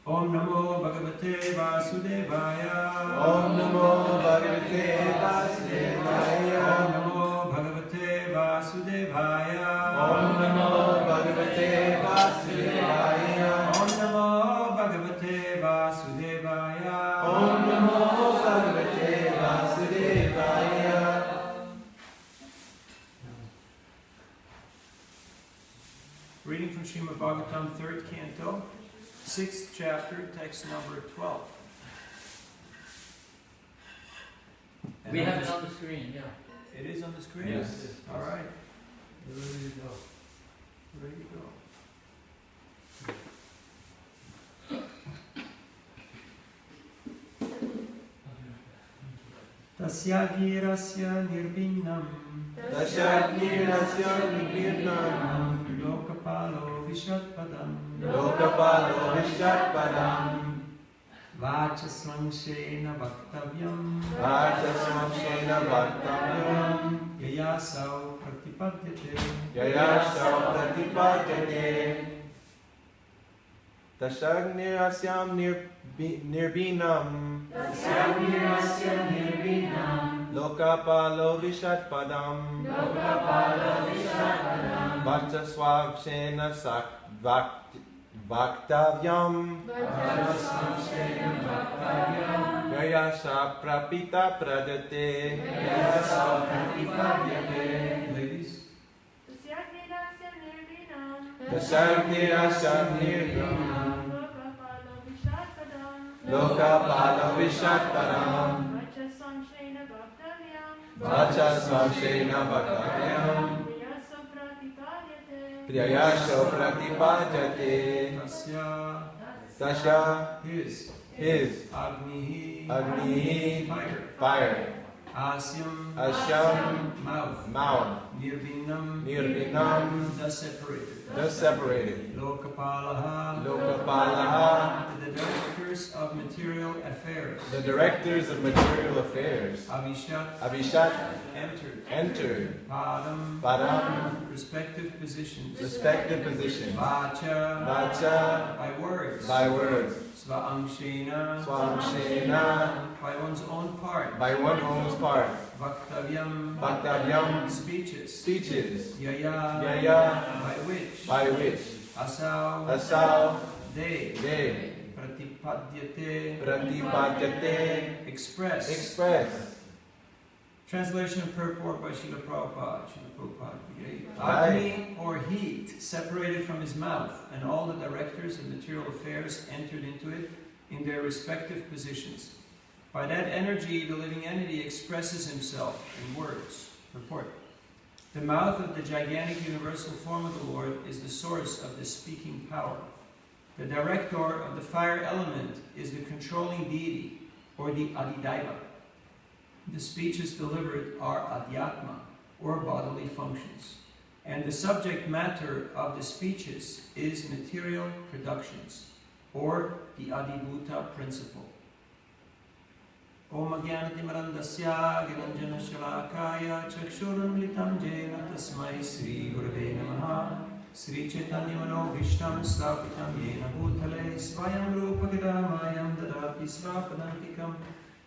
Om Namo Bhagavate Vasudevaya. Om Namo Bhagavate Vasudevaya. Om Namo Bhagavate Vasudevaya. Om Namo Bhagavate Vasudevaya. Om Namo Bhagavate Vasudevaya. Om Namo Bhagavate Vasudevaya. Reading from Srimad Bhagavatam, 3rd Canto, 6th chapter, text number 12. And we have it on the screen, yeah. It is on the screen? Yes. All right. We're ready to go. Ready to go. Tasyagirasya nirbhinnam. Tasyagirasya nirbhinnam. Lokapalo vishatpadam. Lokapalo vishatpadam. Vachasvanshena vaktavyam. Vachasvanshena vaktavyam. Yayasau pratipadyate. Yayasau pratipadyate. Tasyagirasyam nirbhinam. Tasyagirasyam nirbhinam. Lokapalo vishatpadam. Lokapalo vishatpadam. Vachasvanshena vaktavyam. Vachasvanshena vaktavyam. Yayasa prapita pradate. Yayasa pratipadyate. Ladies. Tasyagirasyam nirbhinam. Tasyagirasyam nirbhinam. Lokapalo vishatpadam. Vachasvanshena vaktavyam. Vachasvanshena vaktavyam. Priyasho pratipadyate. Tasya his Agnihi fire. Asyam mouth. Nirbhinam the separated. Lokapalaha. Lokapalaha The directors of material affairs. the directors of material affairs. Avishat entered. Padam Respective positions. Vacha By words. Swamshena By one's own part. Vaktavyam Speeches. Yaya. Yaya By which. Asau They. Pratipadyate. Express. Translation and purport by Srila Prabhupada. Agni or heat separated from his mouth, and all the directors of material affairs entered into it in their respective positions. By that energy, the living entity expresses himself in words. Report. The mouth of the gigantic universal form of the Lord is the source of the speaking power. The director of the fire element is the controlling deity, or the Adidaiva. The speeches delivered are Adhyatma, or bodily functions. And the subject matter of the speeches is material productions, or the Adibhuta principle. Om Agyanatimarandasya Giranjana Shalakaya Chakshurunlitam Jena Tasmai Sri Gurave Namaha Sri Chaitanya Manobhishtam Stapitam Yena Bhutale Svayam Rupa Gadamayam Dadati Svapadantikam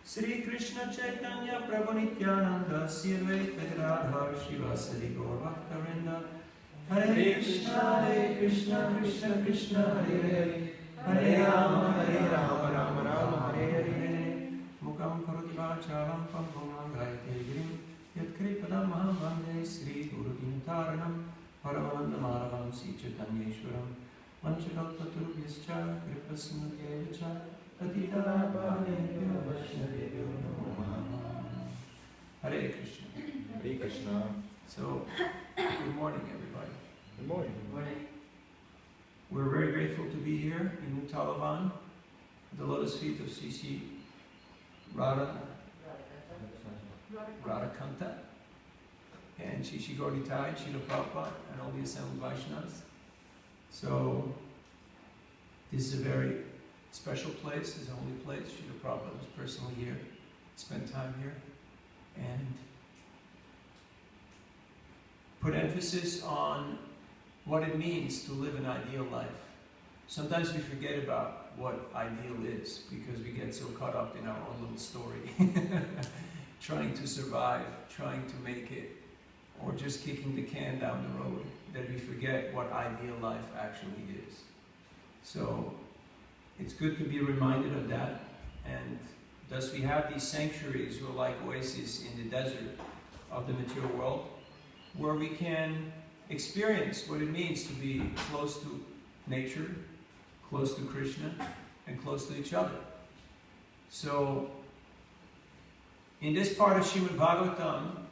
Sri Krishna Chaitanya Prabhu Nityananda Sri Advaita Gadadhar Shivasadi Gaur Bhaktarinda Hare Krishna Krishna Krishna Hare Hare Hare Rama Rama Rama Hare Hare Mukam Karoti Vacharam Pampam Gayate Girim Yatkripadam Maham Vande Sri Guru Dintaranam Paramanandamaravam Sri Chaitanyeshwaram Manchakalpaturubhyascha Kripasnudyevacha Patita Bhavebhyo Vaishnavebhyo Namo Namaha. Hare Krishna. Hare Krishna. So, good morning everybody. Good morning. Good morning. We're very grateful to be here in New Talavan, the lotus feet of Sri Radha Kanta and Shishi Gauditai, Srila Prabhupada, and all the assembled Vaishnavas. So, this is a very special place, it's a holy place. Srila Prabhupada was personally here, spent time here, and put emphasis on what it means to live an ideal life. Sometimes we forget about what ideal is because we get so caught up in our own little story, trying to survive, trying to make it, or just kicking the can down the road, that we forget what ideal life actually is. So it's good to be reminded of that, and thus we have these sanctuaries who are like oases in the desert of the material world, where we can experience what it means to be close to nature, close to Krishna, and close to each other. So, in this part of Srimad Bhagavatam,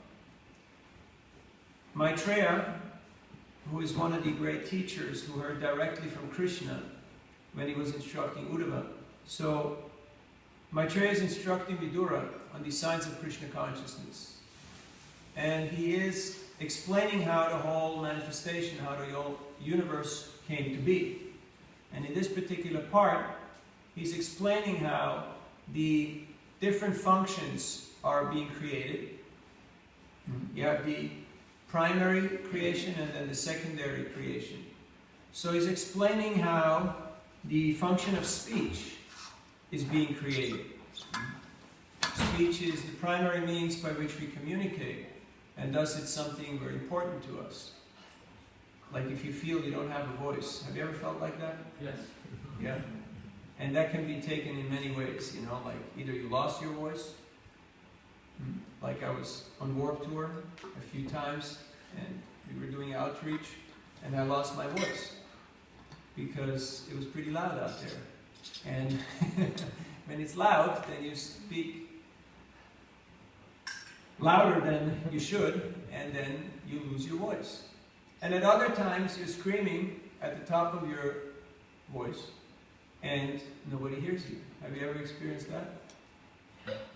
Maitreya, who is one of the great teachers who heard directly from Krishna when he was instructing Uddhava, so Maitreya is instructing Vidura on the signs of Krishna consciousness. And he is explaining how the whole manifestation, how the whole universe came to be. And in this particular part, he's explaining how the different functions are being created. You have the primary creation and then the secondary creation. So he's explaining how the function of speech is being created. Speech is the primary means by which we communicate, and thus it's something very important to us. Like if you feel you don't have a voice. Have you ever felt like that? Yes. Yeah. And that can be taken in many ways, you know, like either you lost your voice, like I was on Warped Tour a few times, and we were doing outreach, and I lost my voice because it was pretty loud out there. And when it's loud, then you speak louder than you should, and then you lose your voice. And at other times, you're screaming at the top of your voice, and nobody hears you. Have you ever experienced that?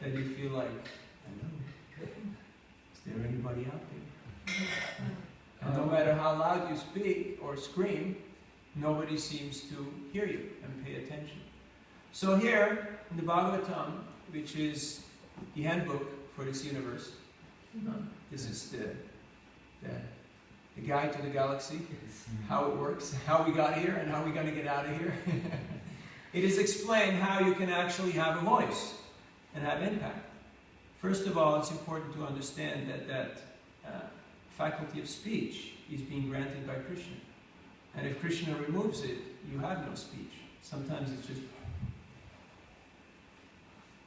That you feel like, I know, is there anybody out there? And no matter how loud you speak or scream, nobody seems to hear you and pay attention. So here, in the Bhagavatam, which is the handbook for this universe, this is the guide to the galaxy, how it works, how we got here, and how we're going to get out of here. It is explained how you can actually have a voice and have impact. First of all, it's important to understand that faculty of speech is being granted by Krishna. And if Krishna removes it, you have no speech. Sometimes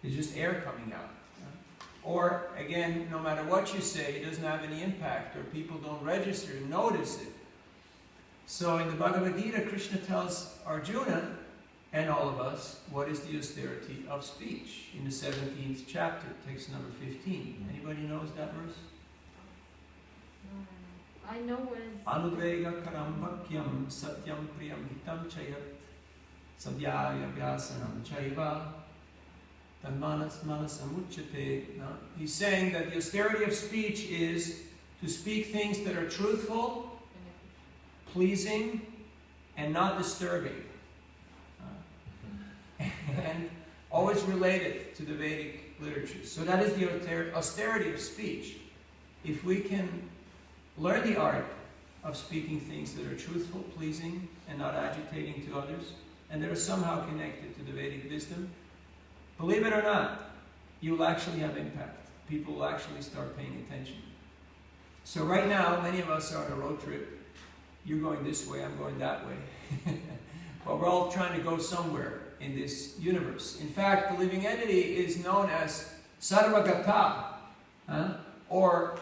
it's just air coming out. Or, again, no matter what you say, it doesn't have any impact, or people don't register and notice it. So in the Bhagavad Gita, Krishna tells Arjuna, and all of us, what is the austerity of speech? In the 17th chapter, text number 15. Anybody knows that verse? I know what is. Anudvega karambakyam satyam priyam hitam chayat sadhyaya vyasanam chaiva tanmanas manasamuchyate. He's saying that the austerity of speech is to speak things that are truthful, pleasing, and not disturbing. And always related to the Vedic literature. So that is the austerity of speech. If we can learn the art of speaking things that are truthful, pleasing, and not agitating to others, and that are somehow connected to the Vedic wisdom, believe it or not, you will actually have impact. People will actually start paying attention. So right now, many of us are on a road trip. You're going this way, I'm going that way. But we're all trying to go somewhere in this universe. In fact, the living entity is known as Sarvagata, or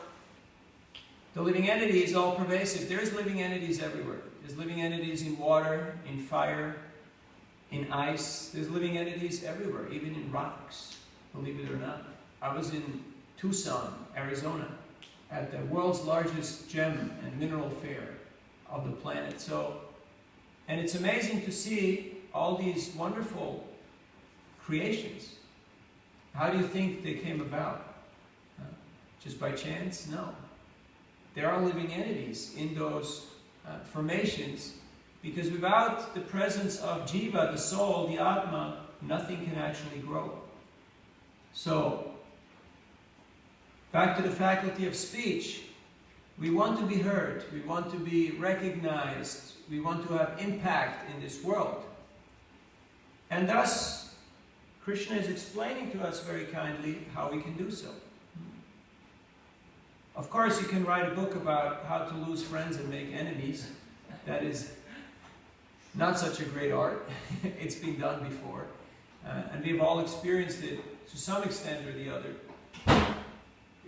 the living entity is all pervasive. There's living entities everywhere. There's living entities in water, in fire, in ice. There's living entities everywhere, even in rocks, believe it or not. I was in Tucson, Arizona, at the world's largest gem and mineral fair of the planet. And it's amazing to see all these wonderful creations. How do you think they came about? Just by chance? No. There are living entities in those formations, because without the presence of Jiva, the soul, the Atma, nothing can actually grow. So, back to the faculty of speech. We want to be heard, we want to be recognized, we want to have impact in this world. And thus, Krishna is explaining to us very kindly how we can do so. Of course, you can write a book about how to lose friends and make enemies. That is not such a great art. It's been done before. And we've all experienced it to some extent or the other.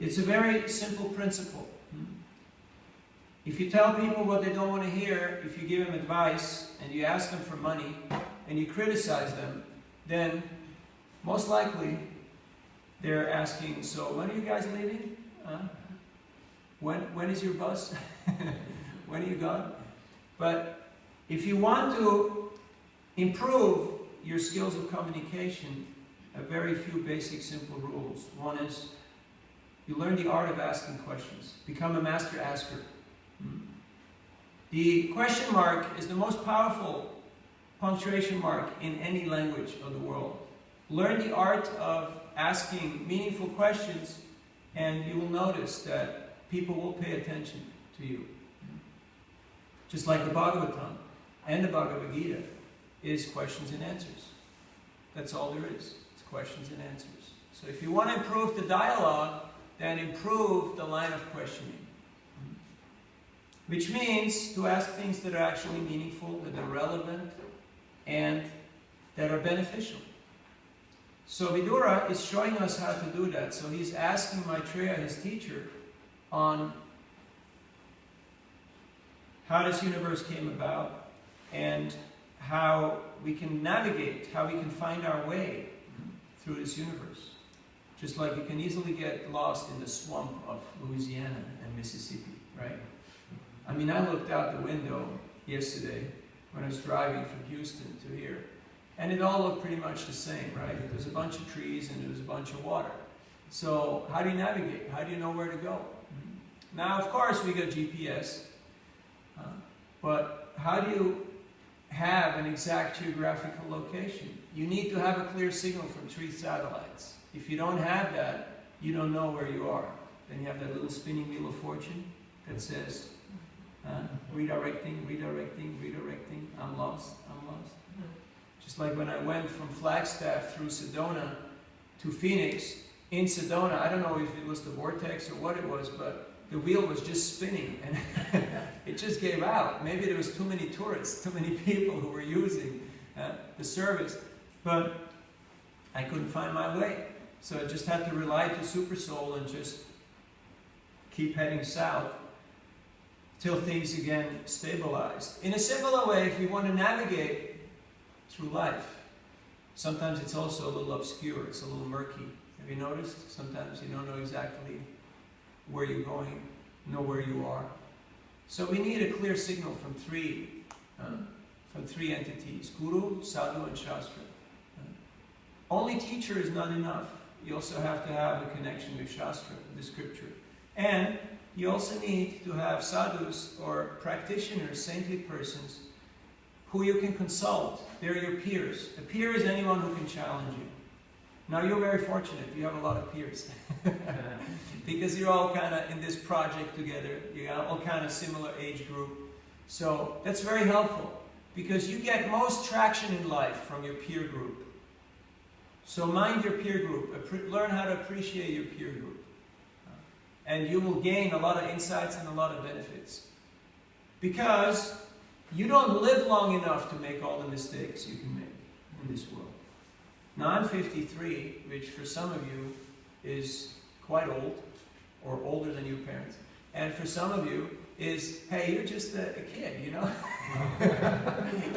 It's a very simple principle. If you tell people what they don't want to hear, if you give them advice, and you ask them for money, and you criticize them, then most likely they're asking, so when are you guys leaving? When is your bus? When are you gone? But if you want to improve your skills of communication, a very few basic simple rules. One is, you learn the art of asking questions. Become a master asker. The question mark is the most powerful punctuation mark in any language of the world. Learn the art of asking meaningful questions, and you will notice that people will pay attention to you. Just like the Bhagavatam and the Bhagavad Gita is questions and answers. That's all there is. It's questions and answers. So if you want to improve the dialogue, then improve the line of questioning. Which means to ask things that are actually meaningful, that are relevant, and that are beneficial. So Vidura is showing us how to do that. So he's asking Maitreya, his teacher, on how this universe came about and how we can navigate, how we can find our way through this universe. Just like you can easily get lost in the swamp of Louisiana and Mississippi, right? I mean, I looked out the window yesterday when I was driving from Houston to here, and it all looked pretty much the same, right? There was a bunch of trees and there was a bunch of water. So how do you navigate? How do you know where to go? Now, of course, we got GPS, but how do you have an exact geographical location? You need to have a clear signal from 3 satellites. If you don't have that, you don't know where you are. Then you have that little spinning wheel of fortune that says, redirecting, redirecting, redirecting, I'm lost, I'm lost. Just like when I went from Flagstaff through Sedona to Phoenix, in Sedona, I don't know if it was the vortex or what it was, but the wheel was just spinning and it just gave out. Maybe there was too many tourists, too many people who were using the service, but I couldn't find my way. So I just had to rely to Super Soul and just keep heading south till things again stabilized. In a similar way, if we want to navigate through life, sometimes it's also a little obscure, it's a little murky. Have you noticed? Sometimes you don't know exactly where you're going. know where you are. So we need a clear signal from three entities: Guru, Sadhu, and Shastra. Only teacher is not enough. You also have to have a connection with Shastra, the scripture. And you also need to have sadhus or practitioners, saintly persons, who you can consult. They're your peers. A peer is anyone who can challenge you. Now you're very fortunate. You have a lot of peers. Because you're all kind of in this project together. You're all kind of similar age group. So that's very helpful. Because you get most traction in life from your peer group. So mind your peer group. Learn how to appreciate your peer group. And you will gain a lot of insights and a lot of benefits. Because you don't live long enough to make all the mistakes you can make in this world. Now I'm 53, which for some of you is quite old, or older than your parents. And for some of you is, hey, you're just a kid, you know?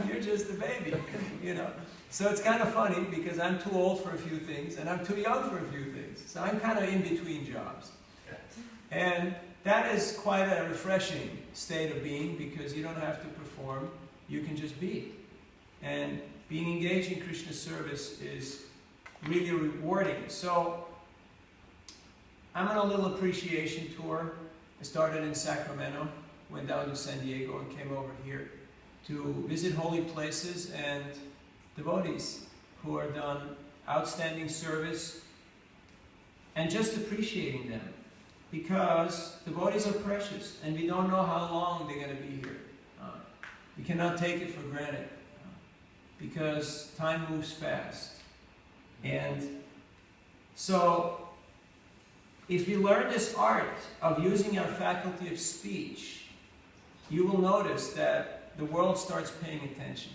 You're just a baby, you know? So it's kind of funny because I'm too old for a few things and I'm too young for a few things. So I'm kind of in between jobs. And that is quite a refreshing state of being because you don't have to perform, you can just be. And being engaged in Krishna service is really rewarding. So I'm on a little appreciation tour. I started in Sacramento, went down to San Diego and came over here to visit holy places and devotees who are done outstanding service and just appreciating them. Because devotees are precious and we don't know how long they're going to be here. We cannot take it for granted because time moves fast. And so if you learn this art of using our faculty of speech, you will notice that the world starts paying attention.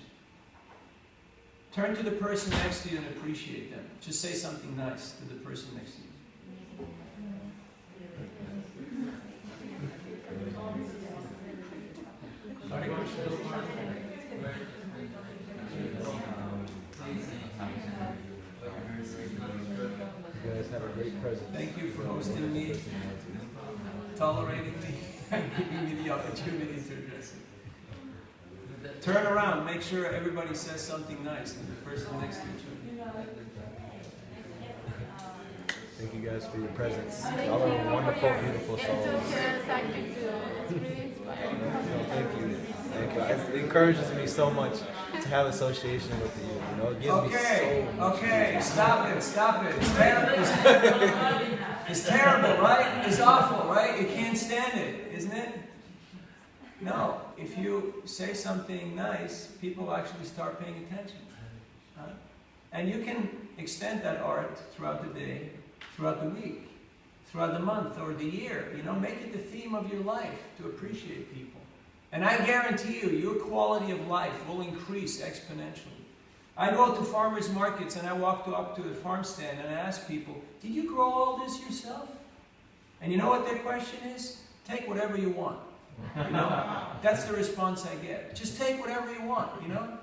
Turn to the person next to you and appreciate them. Just say something nice to the person next to you. You guys have a great presence. Thank you for hosting me, tolerating me, and giving me the opportunity to address it. Turn around, make sure everybody says something nice to the person next to each other. Thank you guys for your presence. Y'all are wonderful, beautiful souls. Thank you. Thank you. It encourages me so much to have association with you. You know, it gives me so much. Okay, stop it. It's terrible. It's terrible, right? It's awful, right? You can't stand it, isn't it? No, if you say something nice, people actually start paying attention. And you can extend that art throughout the day, throughout the week, throughout the month or the year. You know, make it the theme of your life to appreciate people. And I guarantee you, your quality of life will increase exponentially. I go to farmers markets and I walk up to the farm stand and I ask people, did you grow all this yourself? And you know what their question is? Take whatever you want. You know? That's the response I get. Just take whatever you want, you know?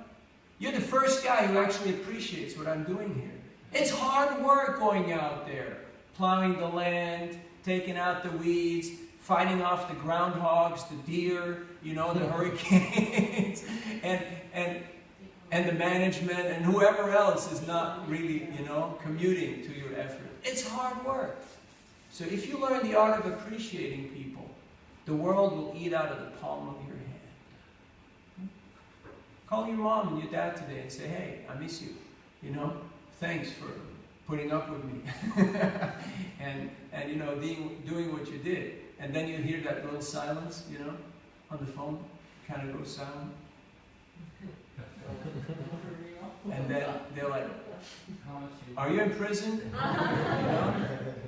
You're the first guy who actually appreciates what I'm doing here. It's hard work going out there, plowing the land, taking out the weeds, fighting off the groundhogs, the deer, you know, the hurricanes, and the management, and whoever else is not really, you know, commuting to your effort. It's hard work. So if you learn the art of appreciating people, the world will eat out of the palm of your hand. Call your mom and your dad today and say, hey, I miss you, you know, thanks for putting up with me, and you know, doing what you did. And then you hear that little silence, you know, on the phone, kind of goes silent. And then they're like, are you in prison? You know?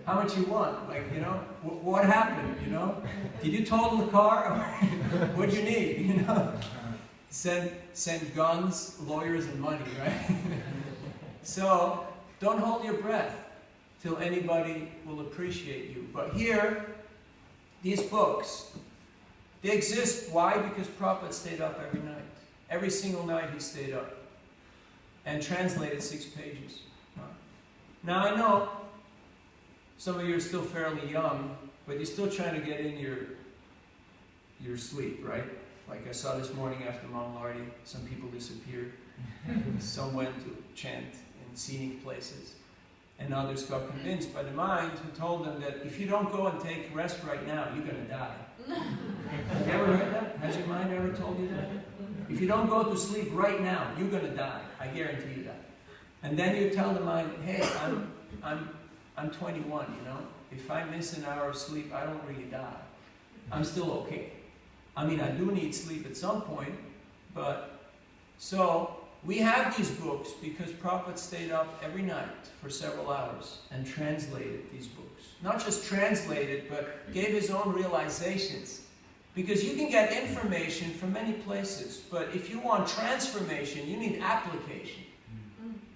How much you want? Like, you know, what happened, you know? Did you total the car? What do you need, you know? Send guns, lawyers, and money, right? So, don't hold your breath till anybody will appreciate you. But here, these books, they exist. Why? Because Prabhupada stayed up every night. Every single night he stayed up and translated 6 pages. Now I know some of you are still fairly young, but you're still trying to get in your your sleep, right? Like I saw this morning after Mount Lordy, some people disappeared. Some went to chant in scenic places. And others got convinced by the mind who told them that if you don't go and take rest right now, you're going to die. Have you ever heard that? Has your mind ever told you that? If you don't go to sleep right now, you're going to die. I guarantee you that. And then you tell the mind, hey, I'm 21, you know. If I miss an hour of sleep, I don't really die. I'm still okay. I mean, I do need sleep at some point, but so we have these books because Prabhupada stayed up every night for several hours and translated these books. Not just translated, but gave his own realizations. Because you can get information from many places, but if you want transformation, you need application.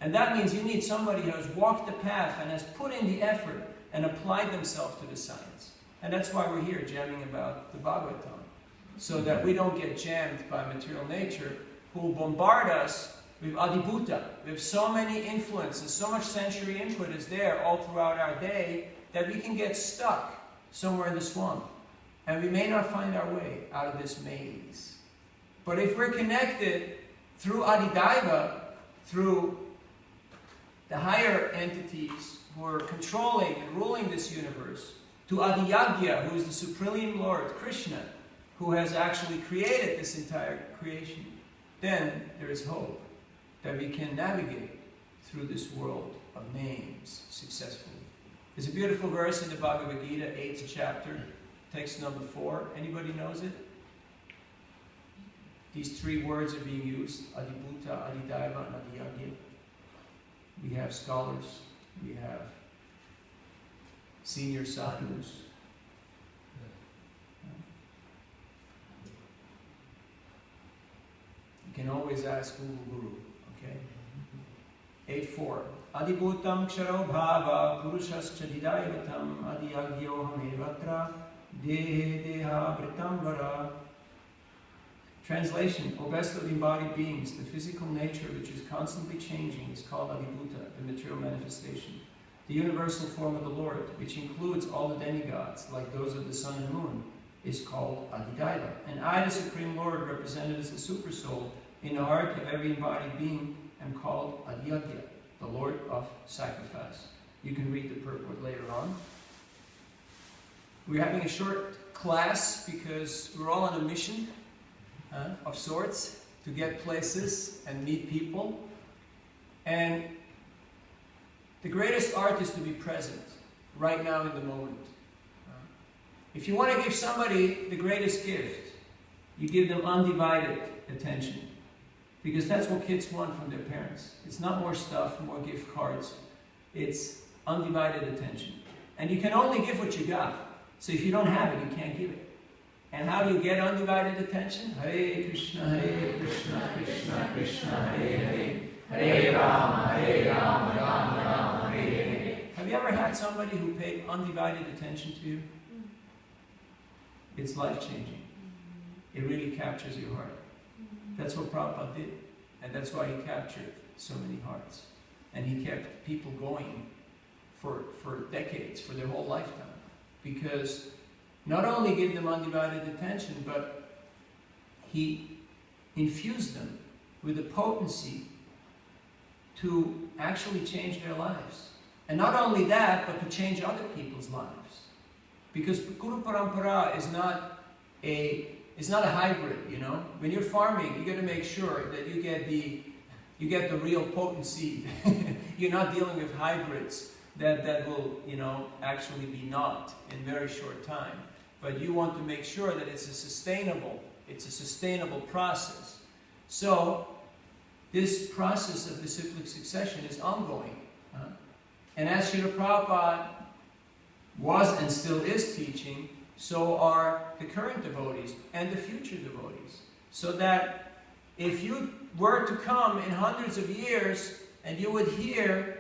And that means you need somebody who has walked the path and has put in the effort and applied themselves to the science. And that's why we're here jamming about the Bhagavatam. So that we don't get jammed by material nature, who will bombard us with adibhuta. We have so many influences, so much sensory input is there all throughout our day that we can get stuck somewhere in the swamp. And we may not find our way out of this maze. But if we're connected through Adidaiva, through the higher entities who are controlling and ruling this universe, to Adiyagya, who is the Supreme Lord, Krishna, who has actually created this entire creation, then there is hope that we can navigate through this world of names successfully. There's a beautiful verse in the Bhagavad Gita, 8th chapter, text number 4. Anybody knows it? These three words are being used, Adibhuta, Adidaiva, and Adiyagya. We have scholars, we have senior sadhus. You can always ask Guru, okay? 8.4. Adibhutam ksharo bhava purushascha didaivatam adiyagyo hamevatra dehe deha vritam vara. Translation: O best of embodied beings, the physical nature which is constantly changing is called Adibhuta, the material manifestation. The universal form of the Lord, which includes all the demigods, like those of the sun and moon, is called Adidaiva. And I, the Supreme Lord, represented as the Super Soul, in the heart of every embodied being, am called Adiyagya, the Lord of Sacrifice. You can read the purport later on. We're having a short class because we're all on a mission of sorts to get places and meet people. And the greatest art is to be present right now in the moment. If you want to give somebody the greatest gift, you give them undivided attention. Because that's what kids want from their parents. It's not more stuff, more gift cards. It's undivided attention. And you can only give what you got. So if you don't have it, you can't give it. And how do you get undivided attention? Hare Krishna, Krishna Krishna, Hare Hare, Hare Rama, Rama Rama, Hare Hare. Have you ever had somebody who paid undivided attention to you? It's life-changing. It really captures your heart. That's what Prabhupada did. And that's why he captured so many hearts. And he kept people going for decades, for their whole lifetime. Because not only gave them undivided attention, but he infused them with the potency to actually change their lives. And not only that, but to change other people's lives. Because Guru Parampara is not a hybrid, you know. When you're farming, you got to make sure that you get the real potency. You're not dealing with hybrids that will, you know, actually be knocked in very short time. But you want to make sure that it's a sustainable process. So this process of disciplic succession is ongoing. And as Srila Prabhupada was and still is teaching, so are the current devotees and the future devotees. So that if you were to come in hundreds of years and you would hear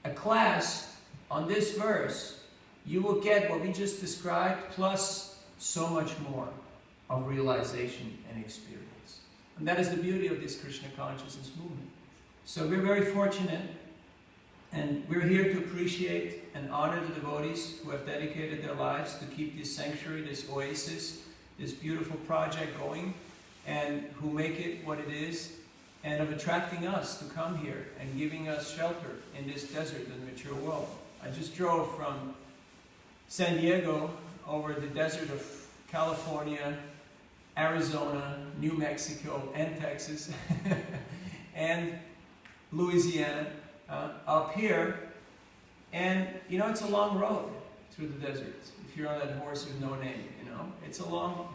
a class on this verse, you will get what we just described, plus so much more of realization and experience. And that is the beauty of this Krishna consciousness movement. So we're very fortunate, and we're here to appreciate and honor the devotees who have dedicated their lives to keep this sanctuary, this oasis, this beautiful project going, and who make it what it is, and of attracting us to come here and giving us shelter in this desert in the mature world. I just drove from San Diego over the desert of California, Arizona, New Mexico, and Texas, and Louisiana, up here. And, you know, it's a long road through the desert. If you're on that horse with no name, you know, it's a long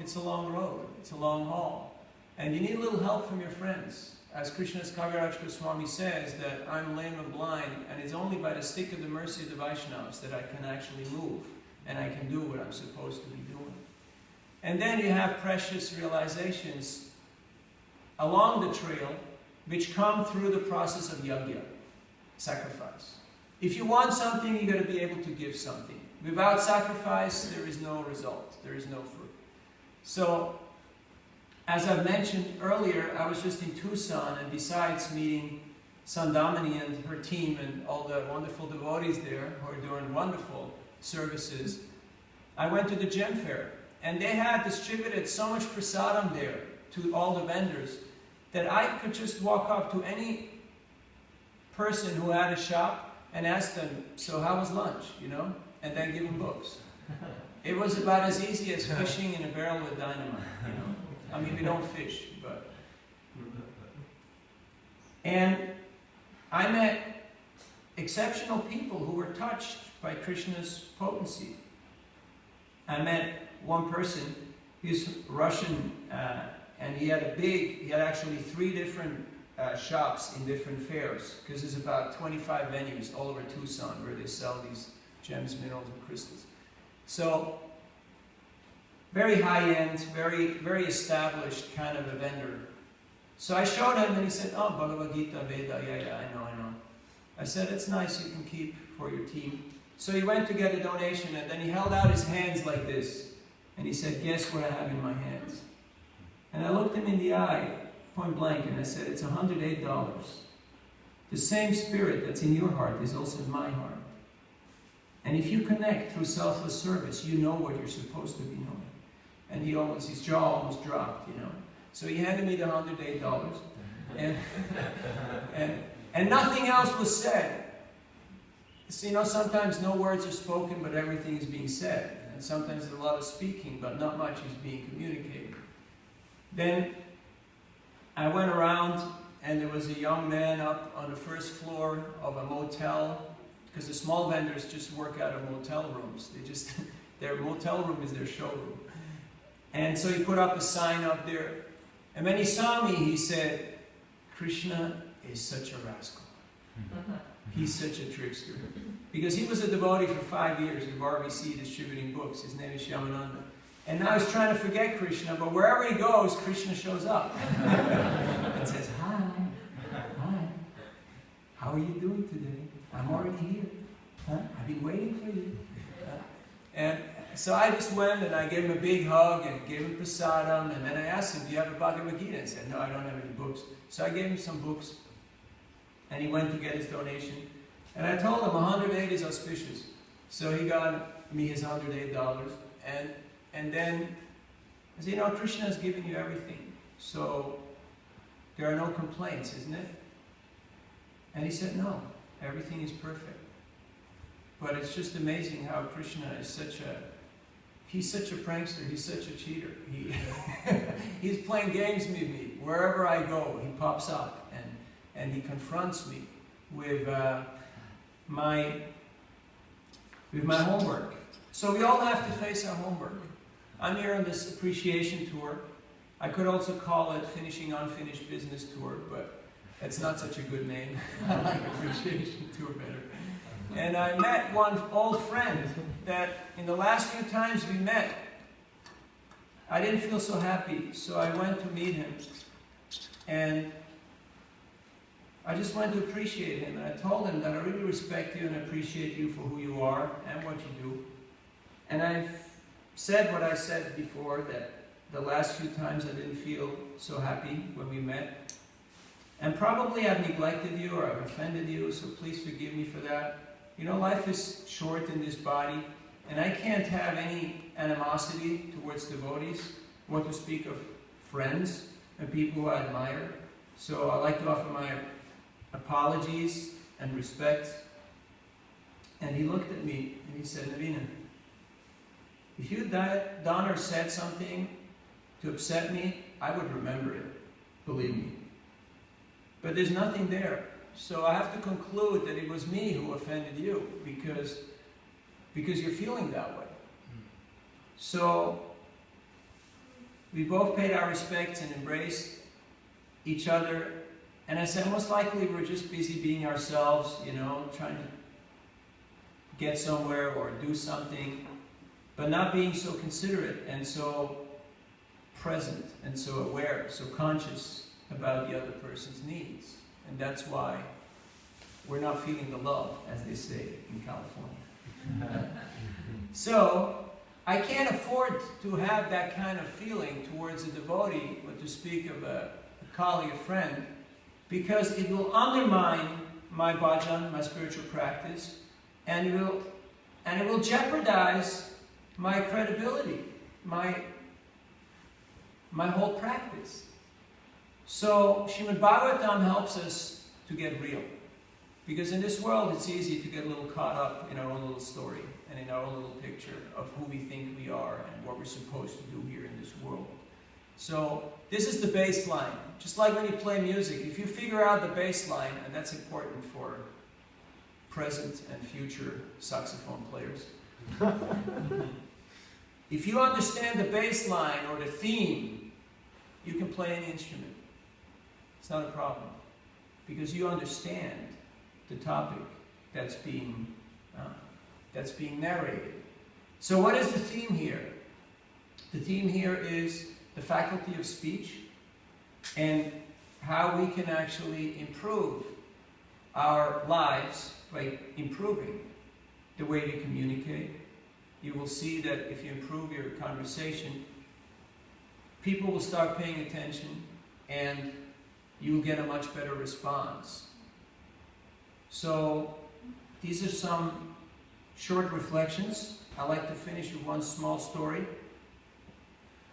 road. It's a long haul. And you need a little help from your friends. As Krishna's Kaviraj Goswami says, that I'm lame and blind, and it's only by the stick of the mercy of the Vaishnavas that I can actually move, and I can do what I'm supposed to be doing. And then you have precious realizations along the trail, which come through the process of yajna, sacrifice. If you want something, you've got to be able to give something. Without sacrifice, there is no result. There is no fruit. So, as I mentioned earlier, I was just in Tucson, and besides meeting Sandamani and her team and all the wonderful devotees there who are doing wonderful services, I went to the gem fair. And they had distributed so much prasadam there to all the vendors that I could just walk up to any person who had a shop and ask them, so how was lunch, you know? And then give them books. It was about as easy as fishing in a barrel with dynamite, you know? I mean, we don't fish, but... And I met exceptional people who were touched by Krishna's potency. I met one person, he's Russian, and he had actually 3 different shops in different fairs, because there's about 25 venues all over Tucson where they sell these gems, minerals, and crystals. So, very high-end, very, very established kind of a vendor. So I showed him, and he said, oh, Bhagavad Gita, Veda, yeah, I know. I said, it's nice, you can keep for your team. So he went to get a donation, and then he held out his hands like this. And he said, guess what I have in my hands? And I looked him in the eye, point blank, and I said, it's $108. The same spirit that's in your heart is also in my heart. And if you connect through selfless service, you know what you're supposed to be knowing. And his jaw almost dropped, you know. So he handed me the $108, and nothing else was said. So, you know, sometimes no words are spoken, but everything is being said. And sometimes there's a lot of speaking, but not much is being communicated. Then I went around, and there was a young man up on the first floor of a motel, because the small vendors just work out of motel rooms. Their motel room is their showroom. And so he put up a sign up there. And when he saw me, he said, Krishna is such a rascal. He's such a trickster. Because he was a devotee for 5 years with RBC distributing books. His name is Shyamananda. And now he's trying to forget Krishna, but wherever he goes, Krishna shows up. And says, hi, how are you doing today? I'm already here. I've been waiting for you. And so I just went and I gave him a big hug and gave him prasadam, and then I asked him, do you have a Bhagavad Gita? And he said, no, I don't have any books. So I gave him some books, and he went to get his donation. And I told him 108 is auspicious. So he got me his $108, and then I said, you know, Krishna has given you everything, so there are no complaints, isn't it? And he said, no, everything is perfect. But it's just amazing how Krishna is he's such a prankster, he's such a cheater. He's playing games with me. Wherever I go, he pops up and he confronts me with my homework. So we all have to face our homework. I'm here on this appreciation tour. I could also call it Finishing Unfinished Business Tour, but it's not such a good name. I like appreciation tour better. And I met one old friend that in the last few times we met, I didn't feel so happy, so I went to meet him. And I just wanted to appreciate him. And I told him that I really respect you and appreciate you for who you are and what you do. And I've said what I said before, that the last few times I didn't feel so happy when we met. And probably I've neglected you or I've offended you, so please forgive me for that. You know, life is short in this body, and I can't have any animosity towards devotees. what to speak of friends and people who I admire. So I like to offer my apologies and respect. And he looked at me and he said, Navina, if you had done or said something to upset me, I would remember it, believe me. But there's nothing there. So I have to conclude that it was me who offended you because you're feeling that way. So we both paid our respects and embraced each other. And I said, most likely we're just busy being ourselves, trying to get somewhere or do something, but not being so considerate and so present and so aware, so conscious about the other person's needs. And that's why we're not feeling the love, as they say in California. So, I can't afford to have that kind of feeling towards a devotee, or to speak of a colleague, a friend, because it will undermine my bhajan, my spiritual practice, and it will jeopardize my credibility, my whole practice. So, Srimad Bhagavatam helps us to get real. Because in this world, it's easy to get a little caught up in our own little story and in our own little picture of who we think we are and what we're supposed to do here in this world. So, this is the baseline. Just like when you play music, if you figure out the baseline, and that's important for present and future saxophone players. If you understand the baseline or the theme, you can play any instrument. It's not a problem. Because you understand the topic that's being narrated. So what is the theme here? The theme here is the faculty of speech and how we can actually improve our lives by improving the way we communicate. You will see that if you improve your conversation, people will start paying attention and you will get a much better response. So, these are some short reflections. I like to finish with one small story.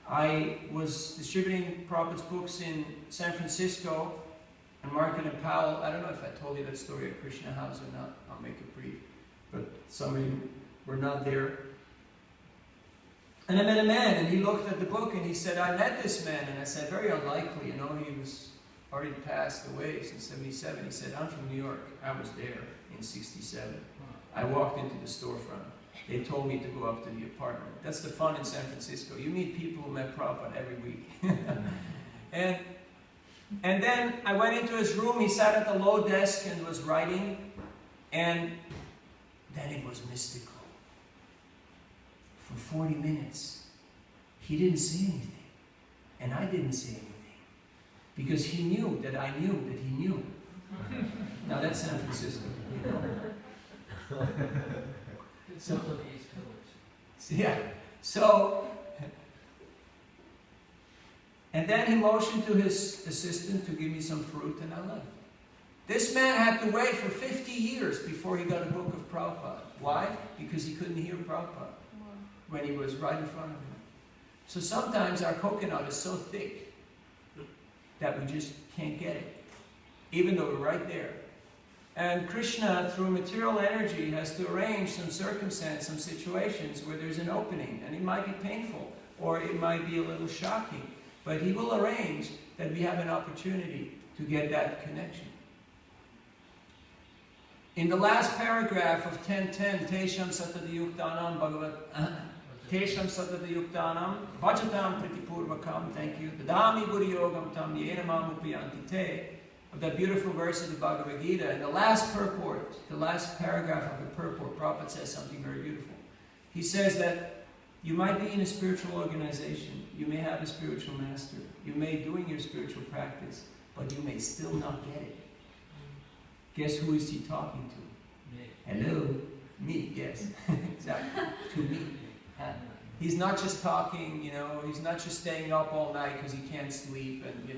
I was distributing Prabhupada's books in San Francisco and Market and Powell. I don't know if I told you that story at Krishna House or not. I'll make it brief. But some of you were not there. And I met a man and he looked at the book and he said, I met this man. And I said, very unlikely, he was already passed away since 77. He said, I'm from New York. I was there in 67. I walked into the storefront. They told me to go up to the apartment. That's the fun in San Francisco. You meet people who met Prabhupada every week. and then I went into his room. He sat at the low desk and was writing. And then it was mystical. For 40 minutes, he didn't say anything. And I didn't say anything. Because he knew that I knew that he knew. Now that's San Francisco. So, and then he motioned to his assistant to give me some fruit and I left. This man had to wait for 50 years before he got a book of Prabhupada. Why? Because he couldn't hear Prabhupada when he was right in front of him. So sometimes our coconut is so thick that we just can't get it, even though we're right there. And Krishna, through material energy, has to arrange some circumstance, some situations where there's an opening, and it might be painful, or it might be a little shocking, but he will arrange that we have an opportunity to get that connection. In the last paragraph of 10.10, Tesham Satadayuktanam Bhagavat Tesham Satadayuktanam Bhajatam Pritipurvakam, thank you, Dadami Buddhayogam Tam Yenamam Upayanti Te, of that beautiful verse of the Bhagavad Gita. In the last purport, the last paragraph of the purport, Prabhupada says something very beautiful. He says that you might be in a spiritual organization, you may have a spiritual master, you may be doing your spiritual practice, but you may still not get it. Guess who is he talking to? Me. Hello? Me, yes. Exactly. To me. He's not just talking, he's not just staying up all night because he can't sleep and,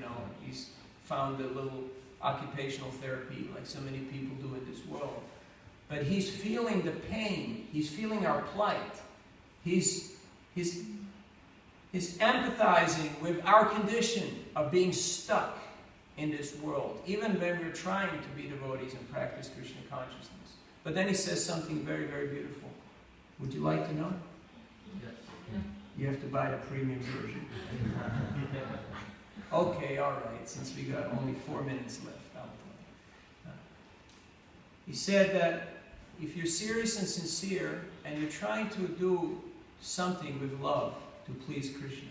he's found a little occupational therapy like so many people do in this world. But he's feeling the pain. He's feeling our plight. He's is empathizing with our condition of being stuck in this world, even when we're trying to be devotees and practice Krishna consciousness. But then he says something very, very beautiful. Would you like to know? Yes. You have to buy the premium version. Okay, all right, since we got only 4 minutes left, I'll tell you. He said that if you're serious and sincere and you're trying to do something with love to please Krishna,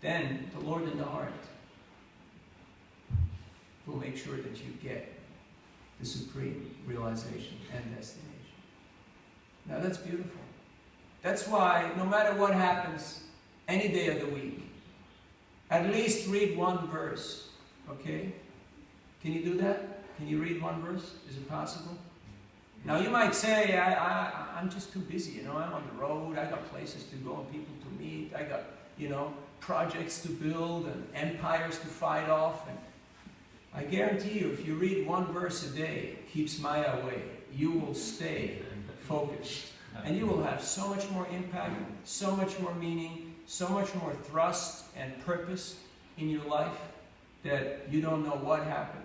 then the Lord in the heart will make sure that you get the supreme realization and destination. Now that's beautiful. That's why no matter what happens any day of the week, at least read one verse, okay? Can you do that? Can you read one verse? Is it possible? Now you might say, I'm just too busy, I'm on the road, I got places to go and people to meet, I got, projects to build and empires to fight off. And I guarantee you, if you read one verse a day, it keeps Maya away, you will stay focused. And you will have so much more impact, so much more meaning, so much more thrust and purpose in your life that you don't know what happened.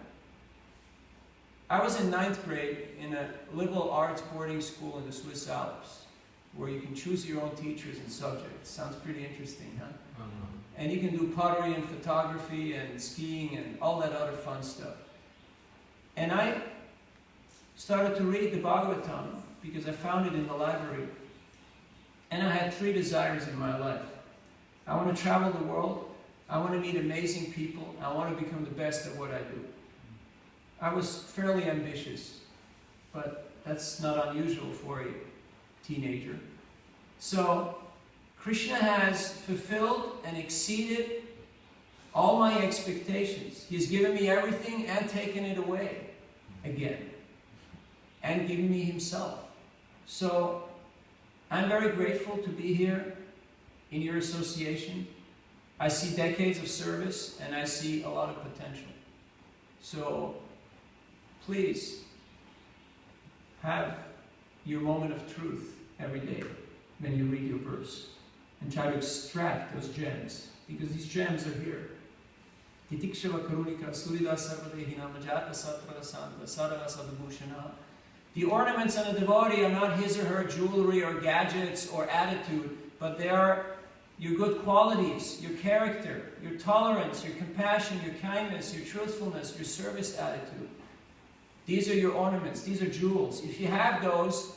I was in 9th grade in a liberal arts boarding school in the Swiss Alps, where you can choose your own teachers and subjects. Sounds pretty interesting, huh? And you can do pottery and photography and skiing and all that other fun stuff. And I started to read the Bhagavatam because I found it in the library. And I had 3 desires in my life. I want to travel the world, I want to meet amazing people, I want to become the best at what I do. I was fairly ambitious, but that's not unusual for a teenager. So, Krishna has fulfilled and exceeded all my expectations. He's given me everything and taken it away again. And given me himself. So, I'm very grateful to be here in your association. I see decades of service and I see a lot of potential. So, please have your moment of truth every day when you read your verse and try to extract those gems, because these gems are here. The ornaments on a devotee are not his or her jewelry or gadgets or attitude, but they are your good qualities, your character, your tolerance, your compassion, your kindness, your truthfulness, your service attitude. These are your ornaments, these are jewels. If you have those,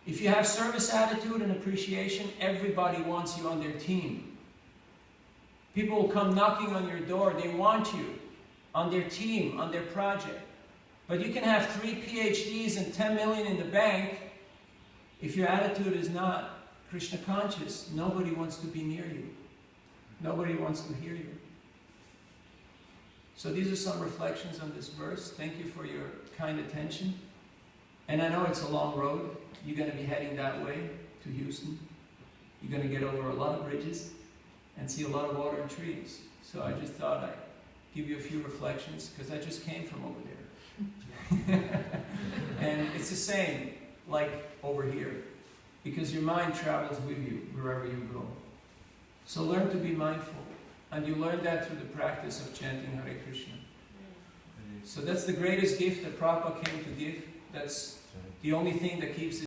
if you have service attitude and appreciation, everybody wants you on their team. People will come knocking on your door, they want you on their team, on their project. But you can have 3 PhDs and 10 million in the bank. If your attitude is not Krishna conscious, nobody wants to be near you. Nobody wants to hear you. So these are some reflections on this verse. Thank you for your kind attention. And I know it's a long road. You're going to be heading that way to Houston. You're going to get over a lot of bridges and see a lot of water and trees. So I just thought I'd give you a few reflections because I just came from over there. And it's the same like over here, because your mind travels with you wherever you go. So learn to be mindful, and you learn that through the practice of chanting Hare Krishna. So that's the greatest gift that Prabhupada came to give. That's the only thing that keeps